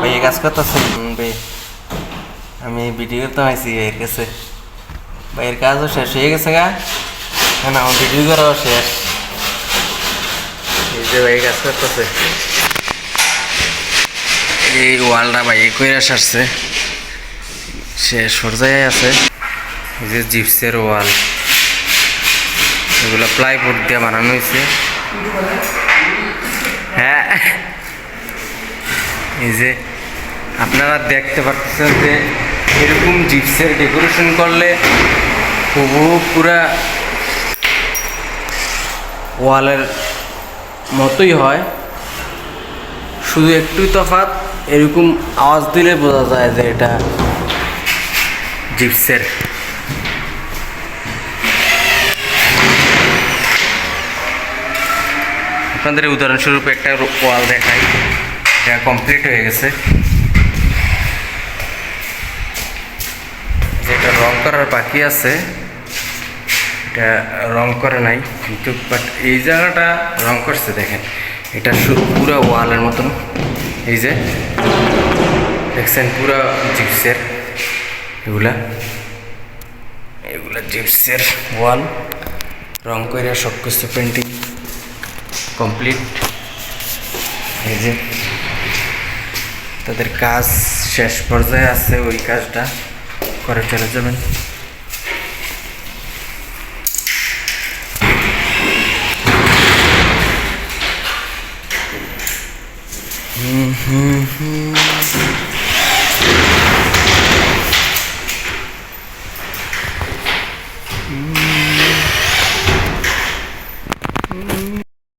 ভাই কাজ করতেছেন ভাই? আমি ভিডিও তো আইসি এর কাছে। ভাইয়ের কাজও শেষ হয়ে গেছে গা, না আমার ভিডিও করাও শেষ। এই যে ভাই কাজ করতেছে, এই ওয়ালটা ভাই কইরা সারছে, শেষ পর্যায়ে আছে। এই যে জিপসের ওয়াল, এগুলো প্লাইবোর্ড দিয়ে বানানো হয়েছে। হ্যাঁ, এই যে আপনারা দেখতে পাচ্ছেন যে এরকম জিপসের ডেকোরেশন করলে পুরা ওয়ালের মতোই হয়, শুধু একটু তফাৎ, এরকম আওয়াজ দিলে বোঝা যায় যে এটা জিপসের। আপনাদের উদাহরণস্বরূপ একটা ওয়াল দেখাই, এটা কমপ্লিট হয়ে গেছে। যেটা রং করার বাকি আছে, এটা রং করে নাই, কিন্তু বাট এই জায়গাটা রং করছে। দেখেন, এটা পুরো ওয়ালের মতন, এই যে দেখছেন পুরো জিপসের, এগুলা জিপসের ওয়াল রং করে সব কিছু পেন্টিং কমপ্লিট। এই যে তাদের কাজ শেষ পর্যায়ে আছে, ওই কাজটা করে চলে যাবেন। হুম হুম হুম